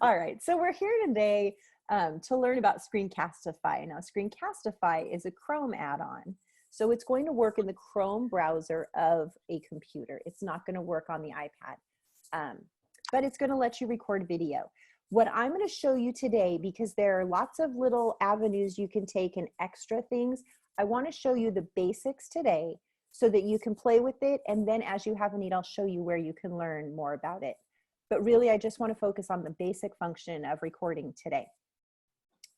All right, so we're here today to learn about Screencastify. Now, Screencastify is a Chrome add-on, so it's going to work in the Chrome browser of a computer. It's not going to work on the iPad, but it's going to let you record video. What I'm going to show you today, because there are lots of little avenues you can take and extra things, I want to show you the basics today so that you can play with it, and then as you have a need, I'll show you where you can learn more about it. But really, I just want to focus on the basic function of recording today.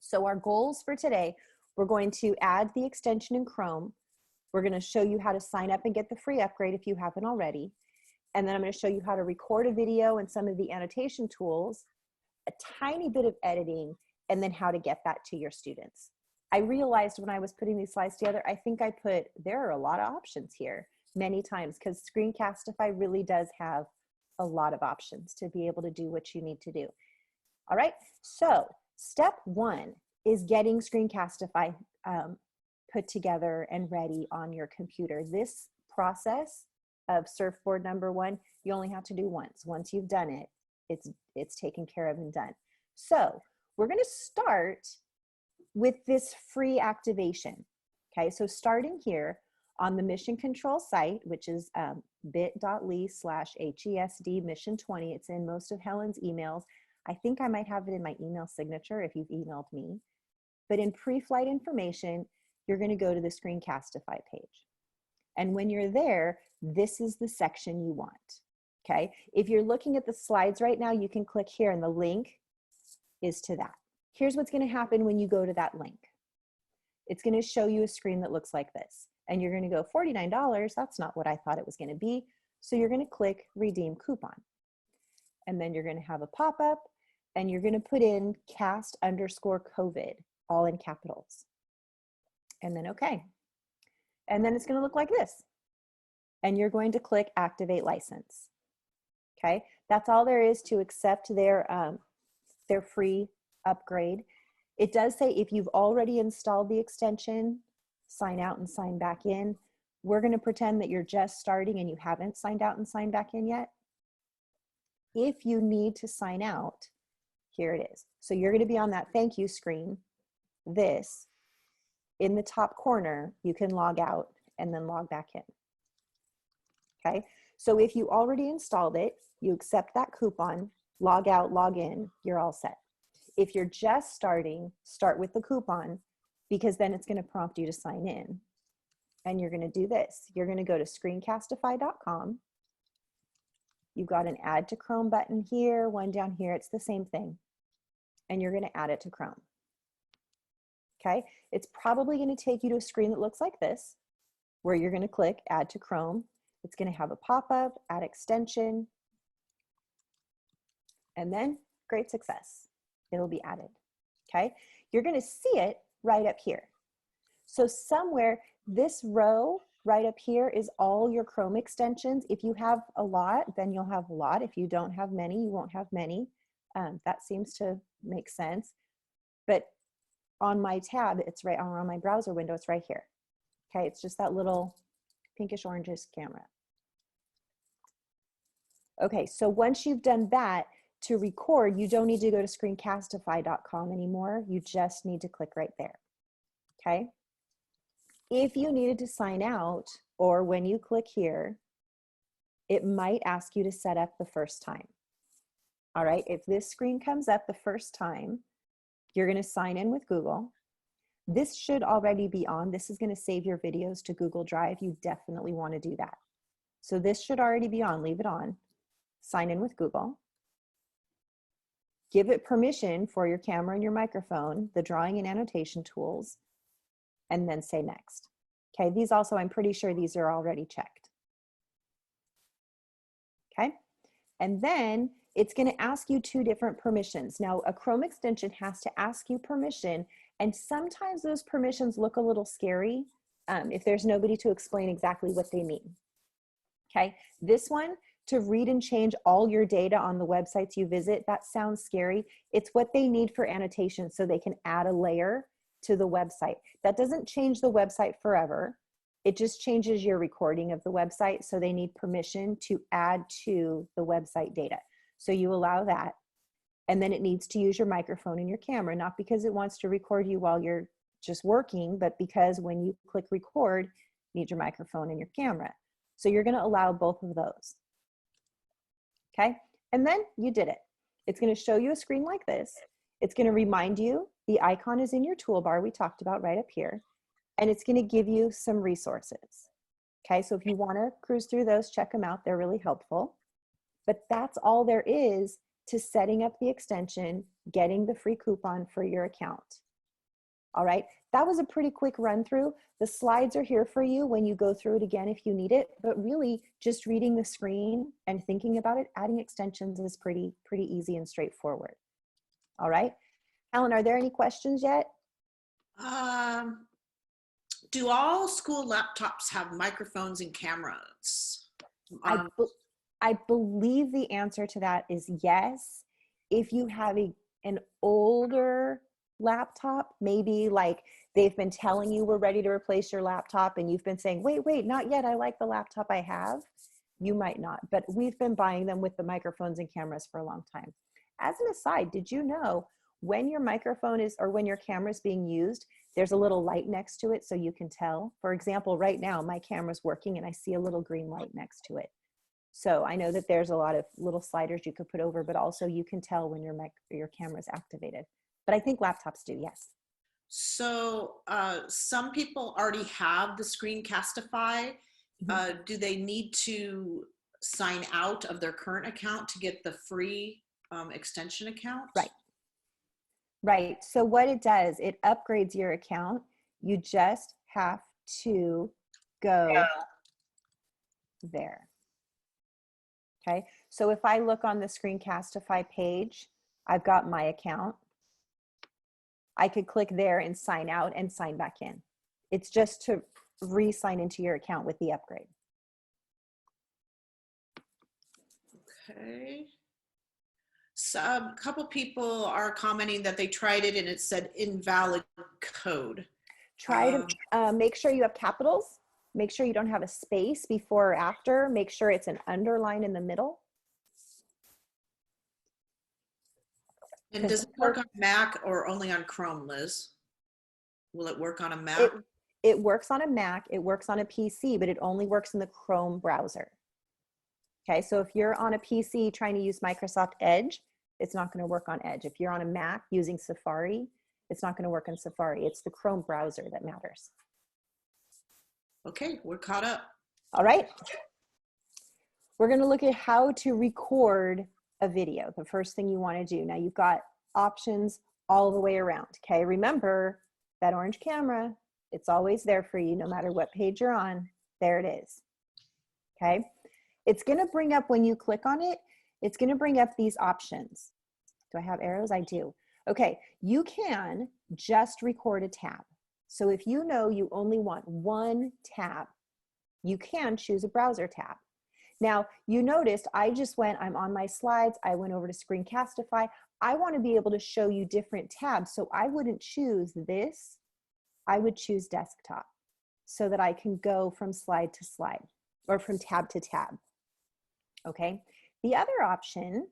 So our goals for today, we're going to add the extension in Chrome. We're going to show you how to sign up and get the free upgrade if you haven't already. And then I'm going to show you how to record a video and some of the annotation tools, a tiny bit of editing, and then how to get that to your students. I realized when I was putting these slides together, I think there are a lot of options here many times, because Screencastify really does have a lot of options to be able to do what you need to do. All right, so step one is getting Screencastify put together and ready on your computer. This process of surfboard number one, you only have to do once. Once you've done it, it's taken care of and done. So we're going to start with this free activation. Okay, so starting here on the Mission Control site, which is bit.ly/HESD Mission 20. It's in most of Helen's emails. I think I might have it in my email signature if you've emailed me. But in pre-flight information, you're going to go to the Screencastify page. And when you're there, this is the section you want. Okay, if you're looking at the slides right now, you can click here and the link is to that. Here's what's going to happen when you go to that link. It's going to show you a screen that looks like this. And you're going to go, $49, that's not what I thought it was going to be. So you're going to click redeem coupon. And then you're going to have a pop-up and you're going to put in cast_COVID, all in capitals. And then okay. And then it's going to look like this. And you're going to click activate license. Okay, that's all there is to accept their free upgrade. It does say if you've already installed the extension, sign out and sign back in. We're going to pretend that you're just starting and you haven't signed out and signed back in yet. If you need to sign out, here it is. So you're going to be on that thank you screen. This, in the top corner, you can log out and then log back in. Okay, so if you already installed it, you accept that coupon, log out, log in, you're all set. If you're just starting, start with the coupon, because then it's going to prompt you to sign in. And you're going to do this. You're going to go to screencastify.com. You've got an add to Chrome button here, one down here. It's the same thing. And you're going to add it to Chrome. Okay, it's probably going to take you to a screen that looks like this, where you're going to click add to Chrome. It's going to have a pop-up, add extension, and then great success. It'll be added. Okay, you're going to see it right up here. So somewhere, this row right up here is all your Chrome extensions. If you have a lot, then you'll have a lot. If you don't have many, you won't have many. That seems to make sense. But on my tab, it's right on my browser window, it's right here. Okay, it's just that little pinkish orangish camera. Okay, so once you've done that, to record, you don't need to go to screencastify.com anymore. You just need to click right there. Okay, if you needed to sign out, or when you click here, it might ask you to set up the first time. All right, if this screen comes up the first time, you're going to sign in with Google. This should already be on. This is going to save your videos to Google Drive. You definitely want to do that. So this should already be on. Leave it on. Sign in with Google. Give it permission for your camera and your microphone, the drawing and annotation tools, and then say next. Okay, these also, I'm pretty sure these are already checked. Okay, and then it's going to ask you two different permissions. Now, a Chrome extension has to ask you permission, and sometimes those permissions look a little scary if there's nobody to explain exactly what they mean. Okay, this one, to read and change all your data on the websites you visit, that sounds scary. It's what they need for annotation so they can add a layer to the website. That doesn't change the website forever. It just changes your recording of the website, so they need permission to add to the website data. So you allow that. And then it needs to use your microphone and your camera, not because it wants to record you while you're just working, but because when you click record, you need your microphone and your camera. So you're going to allow both of those. Okay, and then you did it. It's going to show you a screen like this. It's going to remind you the icon is in your toolbar we talked about right up here, and it's going to give you some resources. Okay, so if you want to cruise through those, check them out. They're really helpful. But that's all there is to setting up the extension, getting the free coupon for your account. All right, that was a pretty quick run through. The slides are here for you when you go through it again if you need it, but really just reading the screen and thinking about it, adding extensions is pretty easy and straightforward. All right, Helen, are there any questions yet? Do all school laptops have microphones and cameras? I believe the answer to that is yes. If you have an older laptop, maybe like they've been telling you we're ready to replace your laptop and you've been saying, wait, not yet, I like the laptop I have, you might not. But we've been buying them with the microphones and cameras for a long time. As an aside, did you know when your microphone is, or when your camera is being used, there's a little light next to it so you can tell? For example, right now my camera's working and I see a little green light next to it. So I know that there's a lot of little sliders you could put over, but also you can tell when your camera is activated. But I think laptops do, yes. So some people already have the Screencastify. Do they need to sign out of their current account to get the free extension account? Right. So what it does, it upgrades your account. You just have to go there. Okay, so if I look on the Screencastify page, I've got my account. I could click there and sign out and sign back in. It's just to re-sign into your account with the upgrade. Okay. So a couple people are commenting that they tried it and it said invalid code. Try to make sure you have capitals. Make sure you don't have a space before or after. Make sure it's an underline in the middle. And does it work on Mac or only on Chrome, Liz? Will it work on a Mac? It works on a Mac, it works on a PC, but it only works in the Chrome browser. Okay, so if you're on a PC trying to use Microsoft Edge, it's not going to work on Edge. If you're on a Mac using Safari, it's not going to work on Safari. It's the Chrome browser that matters. Okay, we're caught up. All right. We're going to look at how to record a video. The first thing you want to do. Now you've got options all the way around. Okay, remember that orange camera, it's always there for you no matter what page you're on. There it is. Okay, it's going to bring up, when you click on it, it's going to bring up these options. Do I have arrows? I do. Okay, you can just record a tab. So if you know you only want one tab, you can choose a browser tab. Now, you noticed I'm on my slides, I went over to Screencastify. I want to be able to show you different tabs, so I wouldn't choose this. I would choose desktop so that I can go from slide to slide or from tab to tab. Okay, the other option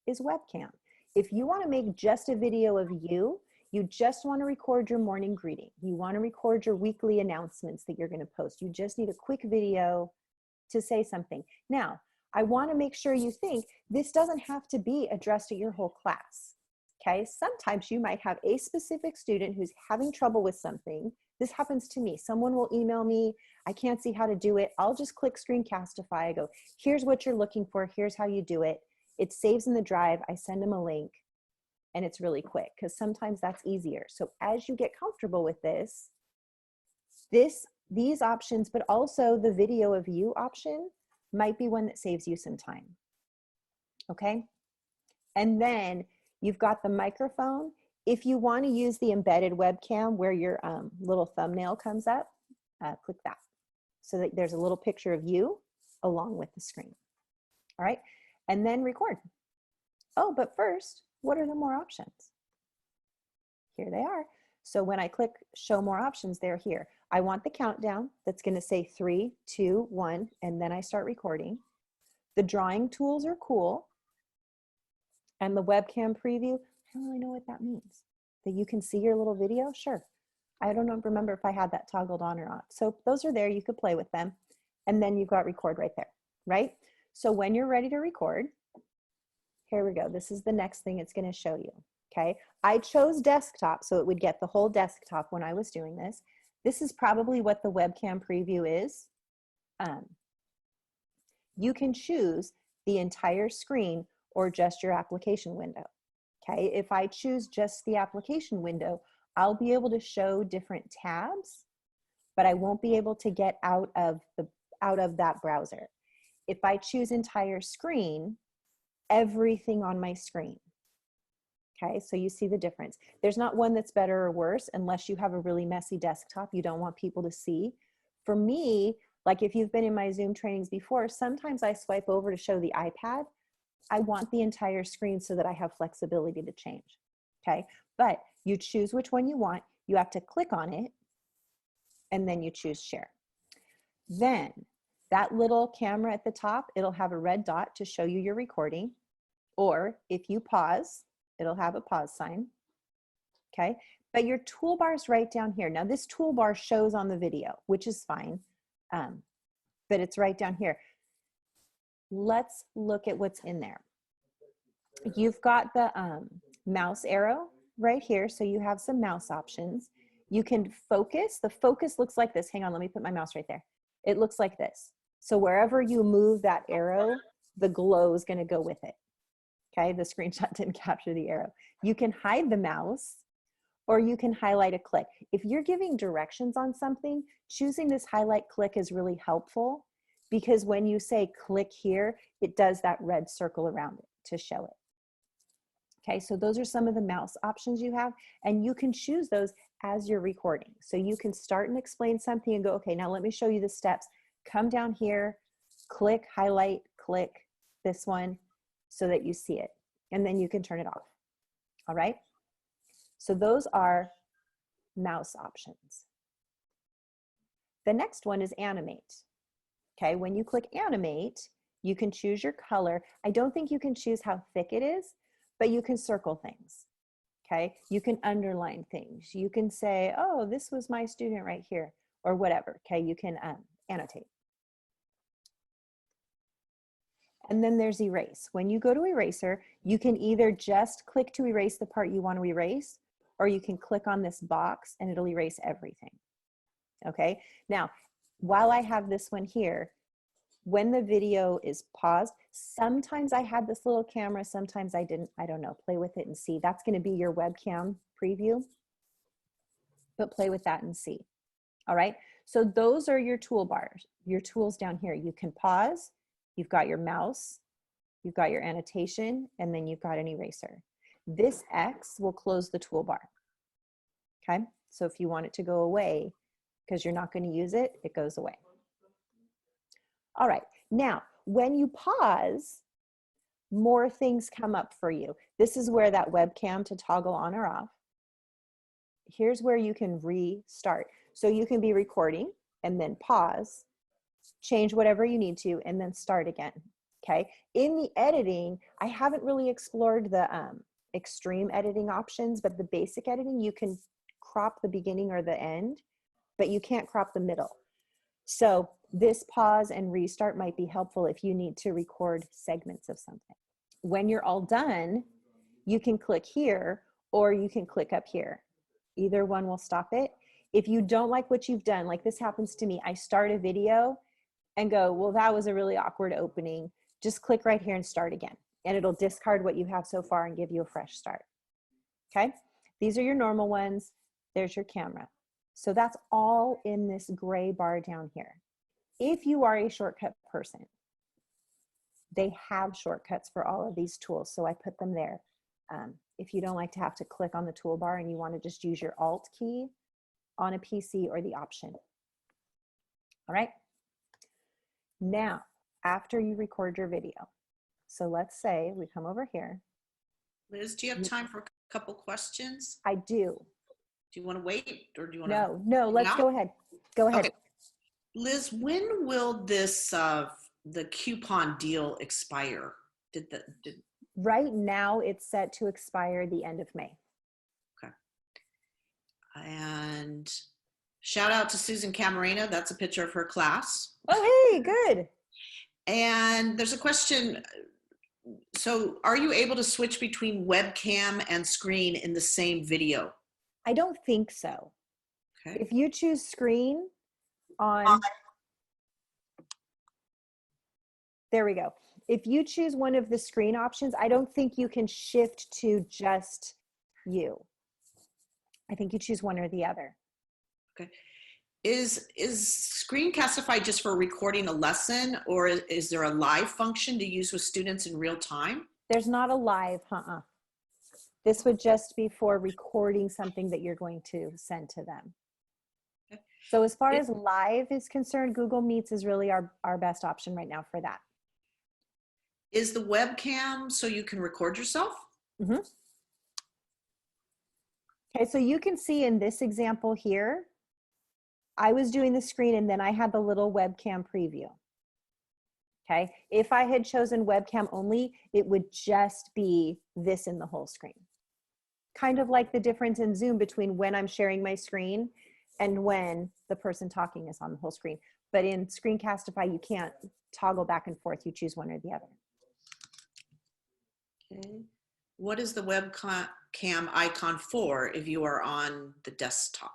is webcam. If you want to make just a video of you, you just want to record your morning greeting, you want to record your weekly announcements that you're going to post, you just need a quick video to say something. Now, I want to make sure you think this doesn't have to be addressed at your whole class. Okay, sometimes you might have a specific student who's having trouble with something. This happens to me. Someone will email me, I can't see how to do it. I'll just click Screencastify. I go, here's what you're looking for, here's how you do it. It saves in the drive, I send them a link, and it's really quick because sometimes that's easier. So as you get comfortable with this, these options, but also the video of you option might be one that saves you some time. Okay, and then you've got the microphone. If you want to use the embedded webcam where your little thumbnail comes up, click that so that there's a little picture of you along with the screen. All right, and then record. Oh, but first, what are the more options? Here they are. So when I click show more options, they're here. I want the countdown that's going to say 3, 2, 1, and then I start recording. The drawing tools are cool. And the webcam preview, I don't really know what that means. That you can see your little video? Sure. I don't know, remember if I had that toggled on or off. So those are there, you could play with them. And then you've got record right there, right? So when you're ready to record, here we go. This is the next thing it's gonna show you, okay? I chose desktop so it would get the whole desktop when I was doing this. This is probably what the webcam preview is. You can choose the entire screen or just your application window, okay? If I choose just the application window, I'll be able to show different tabs, but I won't be able to get out of that browser. If I choose entire screen, everything on my screen. Okay, so you see the difference. There's not one that's better or worse unless you have a really messy desktop you don't want people to see. For me, like if you've been in my Zoom trainings before, sometimes I swipe over to show the iPad. I want the entire screen so that I have flexibility to change. Okay, but you choose which one you want. You have to click on it and then you choose share. Then that little camera at the top, it'll have a red dot to show you your recording. Or if you pause, it'll have a pause sign, okay? But your toolbar is right down here. Now this toolbar shows on the video, which is fine, but it's right down here. Let's look at what's in there. You've got the mouse arrow right here, so you have some mouse options. You can focus. The focus looks like this. Hang on, let me put my mouse right there. It looks like this. So wherever you move that arrow, the glow is gonna go with it. Okay, the screenshot didn't capture the arrow. You can hide the mouse or you can highlight a click. If you're giving directions on something, choosing this highlight click is really helpful because when you say click here, it does that red circle around it to show it. Okay, so those are some of the mouse options you have, and you can choose those as you're recording. So you can start and explain something and go, okay, now let me show you the steps. Come down here, click, highlight, click this one so that you see it, and then you can turn it off. All right, so those are mouse options. The next one is animate. Okay, when you click animate, you can choose your color. I don't think you can choose how thick it is, but you can circle things. Okay, you can underline things. You can say, oh, this was my student right here, or whatever. Okay, you can annotate. And then there's erase. When you go to eraser, you can either just click to erase the part you want to erase, or you can click on this box and it'll erase everything. Okay, now, while I have this one here, when the video is paused, sometimes I had this little camera, sometimes I didn't, I don't know, play with it and see. That's gonna be your webcam preview, but play with that and see. All right, so those are your toolbars, your tools down here. You can pause, you've got your mouse, you've got your annotation, and then you've got an eraser. This X will close the toolbar, okay? So if you want it to go away, because you're not gonna use it, it goes away. All right, now, when you pause, more things come up for you. This is where that webcam to toggle on or off. Here's where you can restart. So you can be recording and then pause, change whatever you need to, and then start again, okay? In the editing, I haven't really explored the extreme editing options, but the basic editing, you can crop the beginning or the end, but you can't crop the middle. So this pause and restart might be helpful if you need to record segments of something. When you're all done, you can click here or you can click up here. Either one will stop it. If you don't like what you've done, like this happens to me, I start a video and go, well, that was a really awkward opening. Just click right here and start again. And it'll discard what you have so far and give you a fresh start. Okay? These are your normal ones. There's your camera. So that's all in this gray bar down here. If you are a shortcut person, they have shortcuts for all of these tools, so I put them there. If you don't like to have to click on the toolbar and you want to just use your Alt key on a PC or the Option. All right. Now, after you record your video, so let's say we come over here. Liz, do you have time for a couple questions? I do. Do you want to wait or do you want to? No, let's go ahead. Go ahead. Okay. Liz, when will this, the coupon deal expire? Right now it's set to expire the end of May. Okay. And shout out to Susan Camarena. That's a picture of her class. Oh, hey, good. And there's a question. So are you able to switch between webcam and screen in the same video? I don't think so. Okay. If you choose screen on, there we go. If you choose one of the screen options, I don't think you can shift to just you. I think you choose one or the other. Okay. Is Screencastify just for recording a lesson, or is there a live function to use with students in real time? There's not a live, This would just be for recording something that you're going to send to them. Okay. So as far as live is concerned, Google Meets is really our best option right now for that. Is the webcam so you can record yourself? Mm-hmm. Okay, so you can see in this example here, I was doing the screen and then I had the little webcam preview. Okay, if I had chosen webcam only, it would just be this in the whole screen. Kind of like the difference in Zoom between when I'm sharing my screen and when the person talking is on the whole screen. But in Screencastify, you can't toggle back and forth. You choose one or the other. Okay. What is the webcam icon for if you are on the desktop?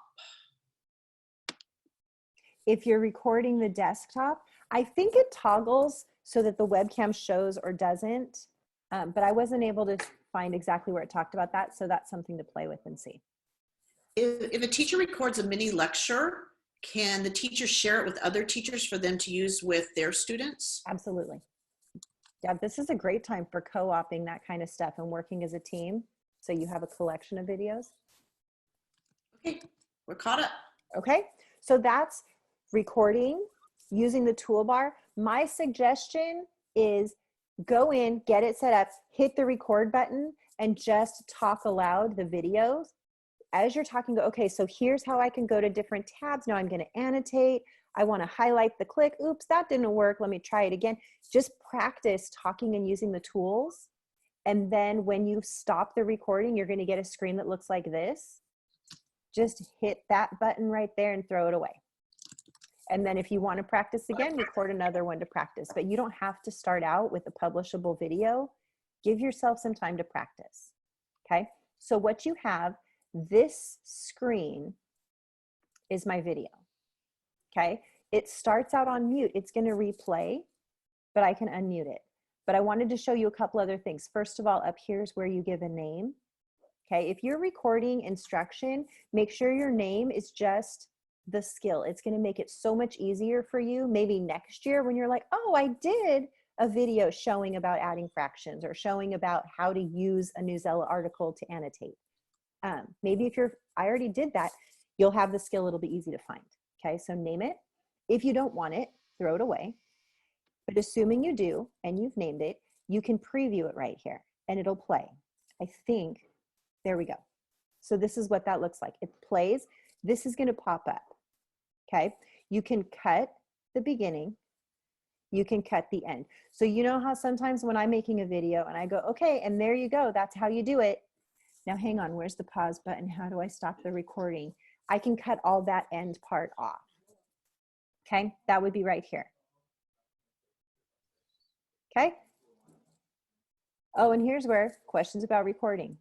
If you're recording the desktop, I think it toggles so that the webcam shows or doesn't, but I wasn't able to find exactly where it talked about that, so that's something to play with and see. If a teacher records a mini lecture, can the teacher share it with other teachers for them to use with their students? Absolutely. Yeah, this is a great time for co-oping that kind of stuff and working as a team, so you have a collection of videos. Okay, we're caught up. Okay, so that's recording using the toolbar. My suggestion is go in, get it set up, hit the record button, and just talk aloud the videos. As you're talking, go, okay, so here's how I can go to different tabs. Now I'm going to annotate. I want to highlight the click. Oops, that didn't work. Let me try it again. Just practice talking and using the tools. And then when you stop the recording, you're going to get a screen that looks like this. Just hit that button right there and throw it away. And then if you want to practice again, record another one to practice. But you don't have to start out with a publishable video. Give yourself some time to practice. Okay, so what you have, this screen is my video. Okay, it starts out on mute. It's going to replay, but I can unmute it. But I wanted to show you a couple other things. First of all, up here's where you give a name. Okay, if you're recording instruction, make sure your name is just the skill. It's going to make it so much easier for you. Maybe next year when you're like, oh, I did a video showing about adding fractions or showing about how to use a Newsella article to annotate. Maybe if I already did that, you'll have the skill. It'll be easy to find. Okay, so name it. If you don't want it, throw it away. But assuming you do and you've named it, you can preview it right here and it'll play. I think, there we go. So this is what that looks like. It plays. This is going to pop up. Okay, you can cut the beginning. You can cut the end. So you know how sometimes when I'm making a video and I go, okay, and there you go, that's how you do it. Now hang on, where's the pause button? How do I stop the recording? I can cut all that end part off. Okay, that would be right here. Okay. Oh, and here's where questions about recording.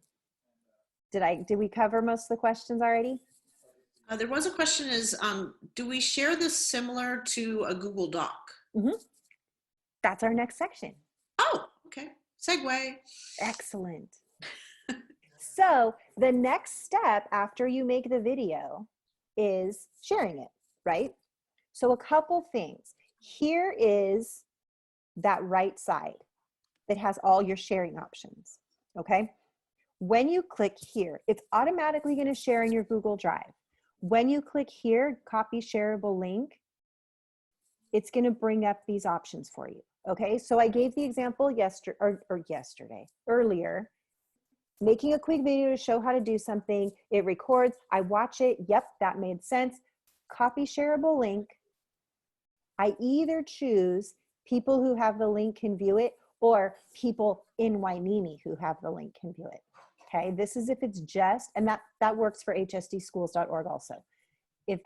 Did we cover most of the questions already? There was a question is, do we share this similar to a Google Doc? Mm-hmm. That's our next section. Oh, okay. Segue. Excellent. So the next step after you make the video is sharing it, right? So a couple things. Here is that right side that has all your sharing options, okay? When you click here, it's automatically going to share in your Google Drive. When you click here, copy shareable link, it's going to bring up these options for you, okay? So I gave the example earlier, making a quick video to show how to do something. It records, I watch it, yep, that made sense. Copy shareable link. I either choose people who have the link can view it, or people in Waimimi who have the link can view it. Okay, this is if it's just, and that works for hsdschools.org also. If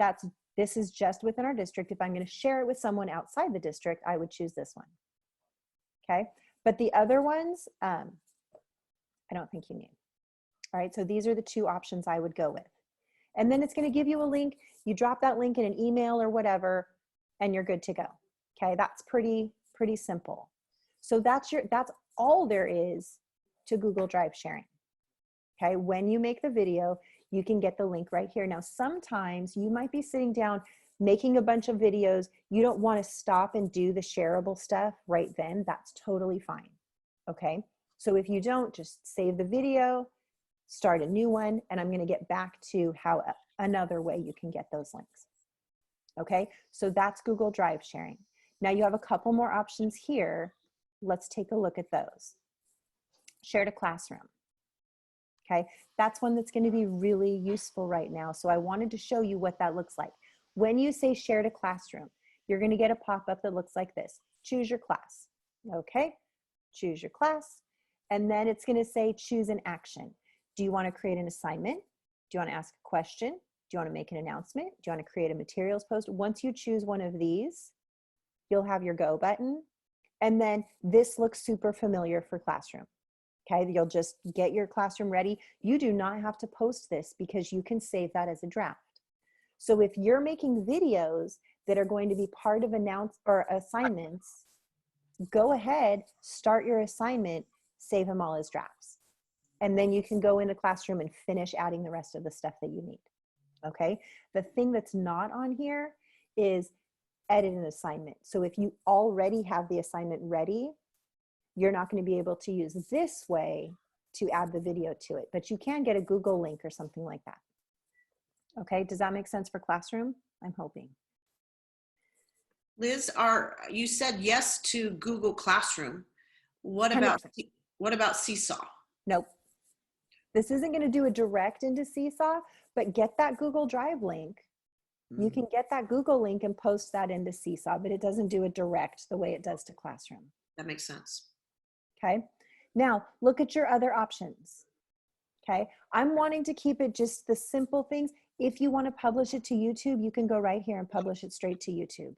this is just within our district, if I'm going to share it with someone outside the district, I would choose this one. Okay, but the other ones, I don't think you need. All right, so these are the two options I would go with. And then it's going to give you a link. You drop that link in an email or whatever, and you're good to go. Okay, that's pretty simple. So that's all there is to Google Drive sharing. Okay, when you make the video, you can get the link right here. Now, sometimes you might be sitting down making a bunch of videos. You don't want to stop and do the shareable stuff right then. That's totally fine. Okay, so if you don't, just save the video, start a new one, and I'm going to get back to how another way you can get those links. Okay, so that's Google Drive sharing. Now you have a couple more options here. Let's take a look at those. Share to classroom. Okay, that's one that's going to be really useful right now. So I wanted to show you what that looks like. When you say share to classroom, you're going to get a pop-up that looks like this. Choose your class. Okay, choose your class. And then it's going to say choose an action. Do you want to create an assignment? Do you want to ask a question? Do you want to make an announcement? Do you want to create a materials post? Once you choose one of these, you'll have your go button. And then this looks super familiar for classroom. Okay, you'll just get your classroom ready. You do not have to post this because you can save that as a draft. So if you're making videos that are going to be part of assignments, go ahead, start your assignment, save them all as drafts. And then you can go into classroom and finish adding the rest of the stuff that you need. Okay, the thing that's not on here is edit an assignment. So if you already have the assignment ready, you're not going to be able to use this way to add the video to it, but you can get a Google link or something like that. Okay, does that make sense for classroom? I'm hoping. Liz, you said yes to Google Classroom. What about 100%. Seesaw? Nope. This isn't going to do a direct into Seesaw, but get that Google Drive link. You can get that Google link and post that into Seesaw, but it doesn't do a direct the way it does to Classroom. That makes sense. Okay, now look at your other options. Okay, I'm wanting to keep it just the simple things. If you want to publish it to YouTube, you can go right here and publish it straight to YouTube.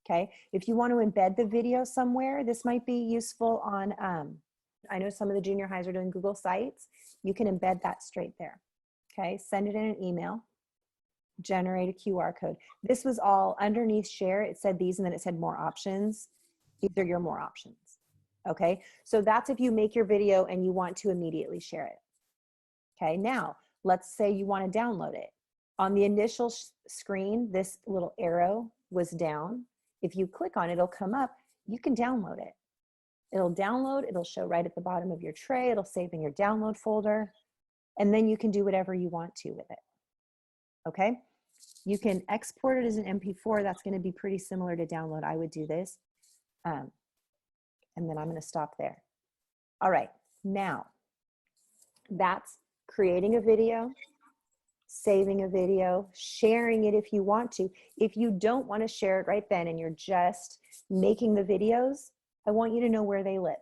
Okay, if you want to embed the video somewhere, this might be useful on, I know some of the junior highs are doing Google Sites. You can embed that straight there. Okay, send it in an email, generate a QR code. This was all underneath share. It said these and then it said more options. These are your more options. Okay, so that's if you make your video and you want to immediately share it. Okay, now let's say you want to download it. On the initial screen, this little arrow was down. If you click on it, it'll come up. You can download it. It'll download, it'll show right at the bottom of your tray. It'll save in your download folder. And then you can do whatever you want to with it. Okay, you can export it as an MP4. That's going to be pretty similar to download. I would do this. And then I'm going to stop there. All right, now that's creating a video, saving a video, sharing it if you want to. If you don't want to share it right then and you're just making the videos, I want you to know where they live.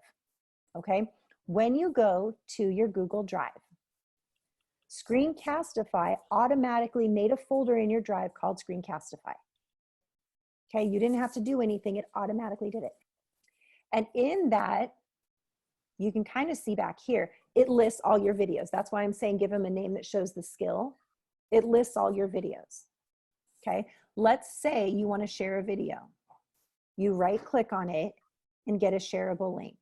Okay, when you go to your Google Drive, Screencastify automatically made a folder in your drive called Screencastify. Okay, you didn't have to do anything, it automatically did it. And in that, you can kind of see back here, it lists all your videos. That's why I'm saying give them a name that shows the skill. It lists all your videos. Okay, let's say you want to share a video. You right click on it and get a shareable link.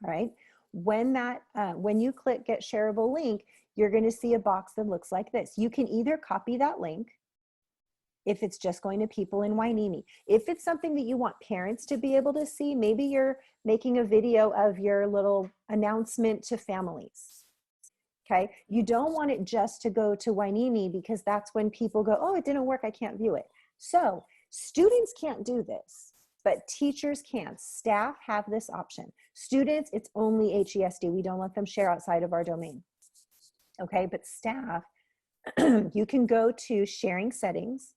All right, when you click get shareable link, you're going to see a box that looks like this. You can either copy that link if it's just going to people in Waimimi. If it's something that you want parents to be able to see, maybe you're making a video of your little announcement to families. Okay, you don't want it just to go to Waimimi because that's when people go, oh, it didn't work, I can't view it. So students can't do this, but teachers can. Staff have this option. Students, it's only HESD. We don't let them share outside of our domain. Okay, but staff, you can go to sharing settings,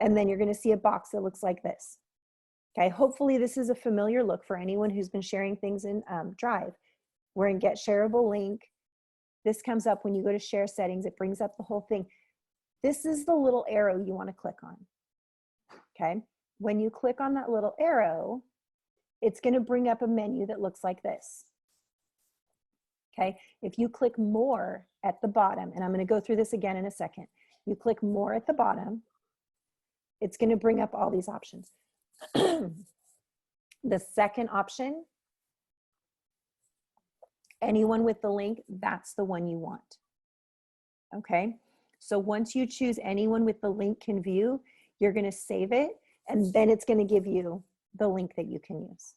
and then you're going to see a box that looks like this. Okay, hopefully this is a familiar look for anyone who's been sharing things in Drive. We're in Get Shareable Link. This comes up when you go to Share Settings. It brings up the whole thing. This is the little arrow you want to click on. Okay, when you click on that little arrow, it's going to bring up a menu that looks like this. Okay, if you click More at the bottom, and I'm going to go through this again in a second. You click More at the bottom, it's going to bring up all these options. The second option, anyone with the link, that's the one you want. Okay, so once you choose anyone with the link can view, you're going to save it, and then it's going to give you the link that you can use.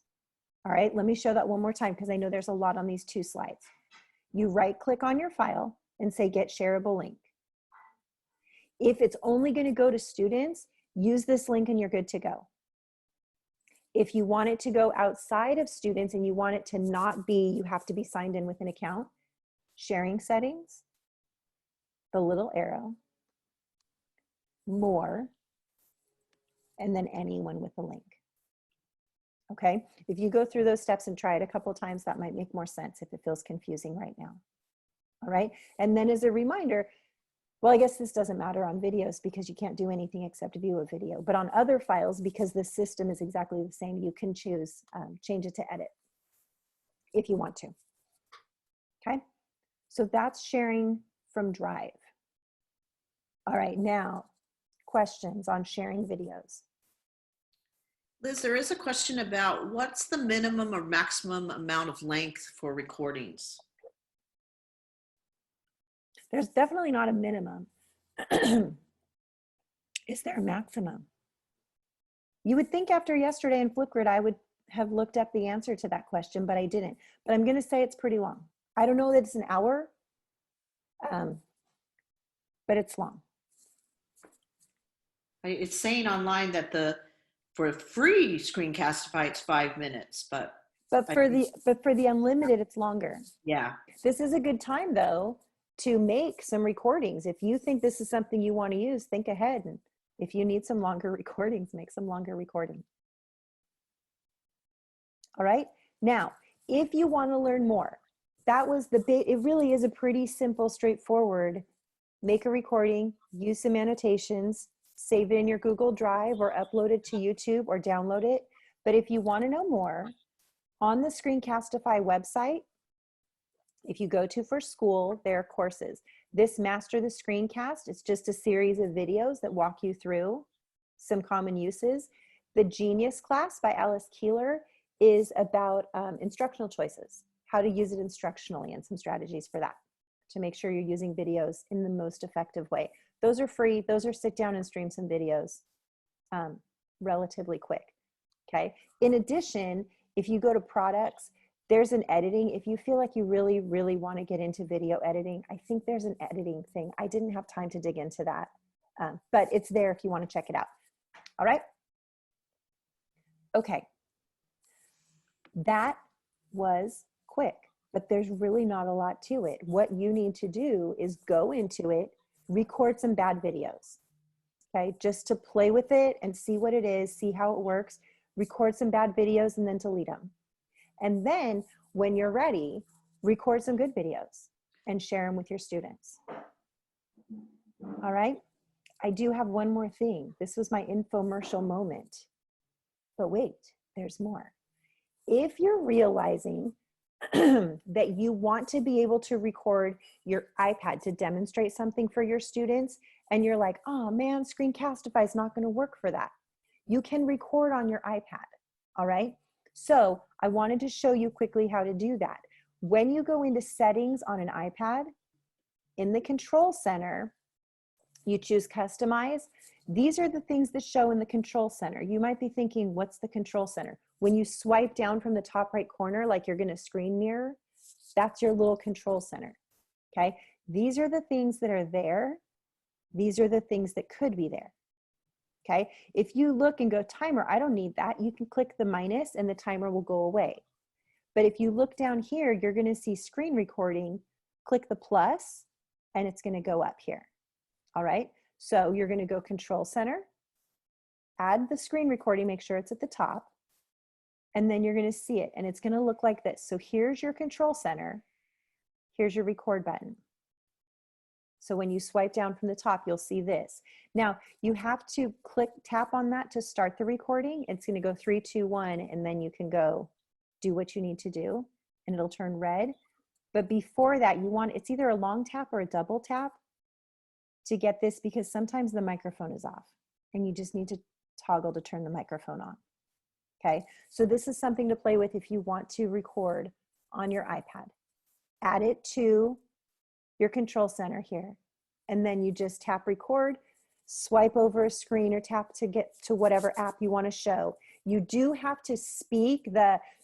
All right, let me show that one more time because I know there's a lot on these 2 slides. You right click on your file and say Get Shareable Link. If it's only going to go to students, use this link and you're good to go. If you want it to go outside of students and you want it to not be, you have to be signed in with an account, sharing settings, the little arrow, more, and then anyone with a link. Okay, if you go through those steps and try it a couple of times, that might make more sense if it feels confusing right now. All right, and then as a reminder, well, I guess this doesn't matter on videos because you can't do anything except view a video, but on other files, because the system is exactly the same, you can choose, change it to edit if you want to. Okay, so that's sharing from Drive. All right, now questions on sharing videos. Liz, there is a question about what's the minimum or maximum amount of length for recordings? There's definitely not a minimum. Is there a maximum? You would think after yesterday in Flipgrid, I would have looked up the answer to that question, but I didn't. But I'm going to say it's pretty long. I don't know that it's an hour, but it's long. It's saying online that for free Screencastify, it's 5 minutes, but for the unlimited, it's longer. Yeah. This is a good time though to make some recordings. If you think this is something you want to use, think ahead. And if you need some longer recordings, make some longer recordings. All right. Now, if you want to learn more, that was it really is a pretty simple, straightforward, make a recording, use some annotations, save it in your Google Drive or upload it to YouTube or download it. But if you want to know more, on the Screencastify website, if you go to for school, there are courses. This Master the Screencast, it's just a series of videos that walk you through some common uses. The Genius class by Alice Keeler is about instructional choices, how to use it instructionally and some strategies for that to make sure you're using videos in the most effective way. Those are free. Those are sit down and stream some videos relatively quick. Okay. In addition, if you go to products, there's an editing. If you feel like you really, really want to get into video editing, I think there's an editing thing. I didn't have time to dig into that, but it's there if you want to check it out. All right. Okay. That was quick, but there's really not a lot to it. What you need to do is go into it, record some bad videos, okay? Just to play with it and see what it is, see how it works, record some bad videos and then delete them. And then when you're ready, record some good videos and share them with your students. All right? I do have one more thing. This was my infomercial moment. But wait, there's more. If you're realizing that you want to be able to record your iPad to demonstrate something for your students, and you're like, oh man, Screencastify is not going to work for that. You can record on your iPad, all right? So I wanted to show you quickly how to do that. When you go into settings on an iPad, in the control center, you choose customize. These are the things that show in the control center. You might be thinking, what's the control center? When you swipe down from the top right corner, like you're going to screen mirror, that's your little control center, okay? These are the things that are there. These are the things that could be there, okay? If you look and go timer, I don't need that. You can click the minus and the timer will go away. But if you look down here, you're going to see screen recording, click the plus, and it's going to go up here, all right? So you're going to go control center, add the screen recording, make sure it's at the top, and then you're going to see it, and it's going to look like this. So here's your control center. Here's your record button. So when you swipe down from the top, you'll see this. Now, you have to tap on that to start the recording. It's going to go 3, 2, 1, and then you can go do what you need to do, and it'll turn red. But before that, it's either a long tap or a double tap to get this, because sometimes the microphone is off, and you just need to toggle to turn the microphone on. Okay, so this is something to play with if you want to record on your iPad. Add it to your control center here, and then you just tap record, swipe over a screen, or tap to get to whatever app you want to show. You do have to speak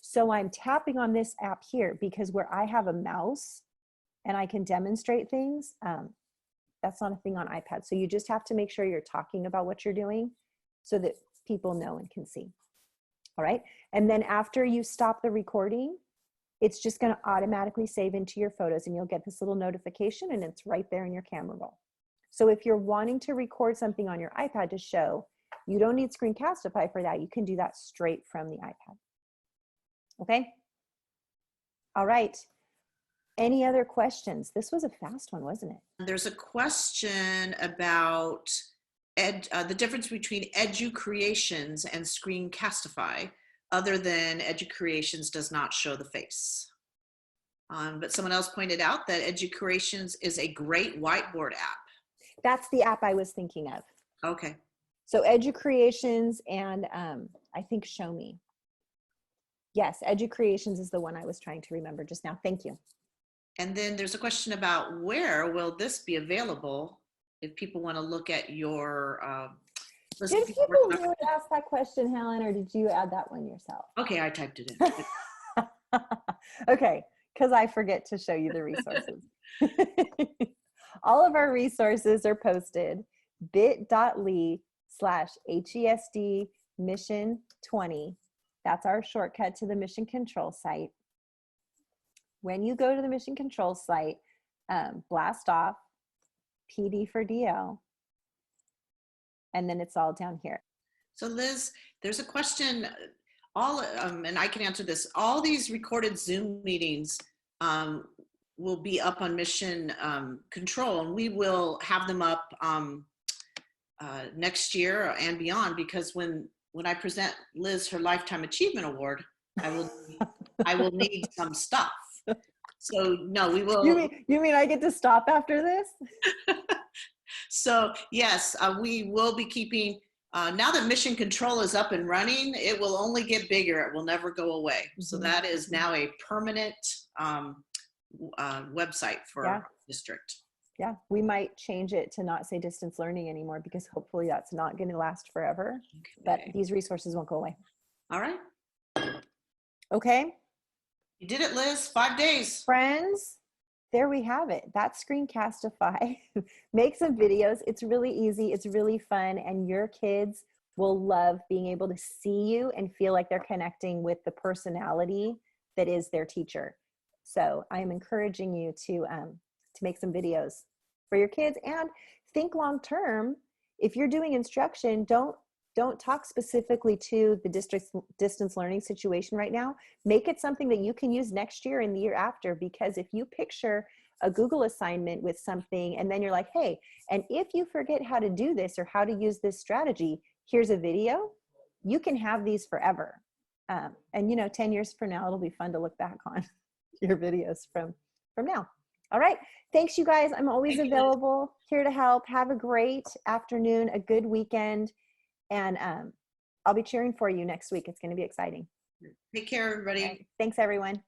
so I'm tapping on this app here, because where I have a mouse and I can demonstrate things, that's not a thing on iPad. So you just have to make sure you're talking about what you're doing so that people know and can see. All right, and then after you stop the recording, it's just going to automatically save into your photos, and you'll get this little notification, and it's right there in your camera roll. So if you're wanting to record something on your iPad to show, you don't need Screencastify for that. You can do that straight from the iPad. Okay? All right. Any other questions? This was a fast one, wasn't it? There's a question about the difference between EduCreations and Screencastify, other than EduCreations does not show the face. But someone else pointed out that EduCreations is a great whiteboard app. That's the app I was thinking of. Okay. So EduCreations and I think Show Me. Yes, EduCreations is the one I was trying to remember just now. Thank you. And then there's a question about where will this be available if people want to look at your Did people really ask that question, Helen, or did you add that one yourself? Okay, I typed it in. Okay, because I forget to show you the resources. All of our resources are posted bit.ly/HESD mission 20. That's our shortcut to the mission control site. When you go to the mission control site, blast off PD for DL, and then it's all down here. So Liz, there's a question, and I can answer this. All these recorded Zoom meetings will be up on Mission Control, and we will have them up next year and beyond, because when I present Liz her Lifetime Achievement Award, I will need some stuff. So no, we will. You mean I get to stop after this? So yes, we will be keeping, now that Mission Control is up and running, it will only get bigger. It will never go away. Mm-hmm. So that is now a permanent website for our district. Yeah, we might change it to not say distance learning anymore, because hopefully that's not going to last forever. Okay. But these resources won't go away. All right. Okay. You did it, Liz. 5 days. Friends, there we have it. That's Screencastify. Make some videos. It's really easy. It's really fun. And your kids will love being able to see you and feel like they're connecting with the personality that is their teacher. So I am encouraging you to make some videos for your kids, and think long term. If you're doing instruction, don't talk specifically to the distance learning situation right now. Make it something that you can use next year and the year after, because if you picture a Google assignment with something and then you're like, hey, and if you forget how to do this or how to use this strategy, here's a video, you can have these forever. And 10 years from now, it'll be fun to look back on your videos from now. All right. Thanks, you guys. I'm always available, here to help. Have a great afternoon, a good weekend. And I'll be cheering for you next week. It's going to be exciting. Take care, everybody. Right. Thanks, everyone.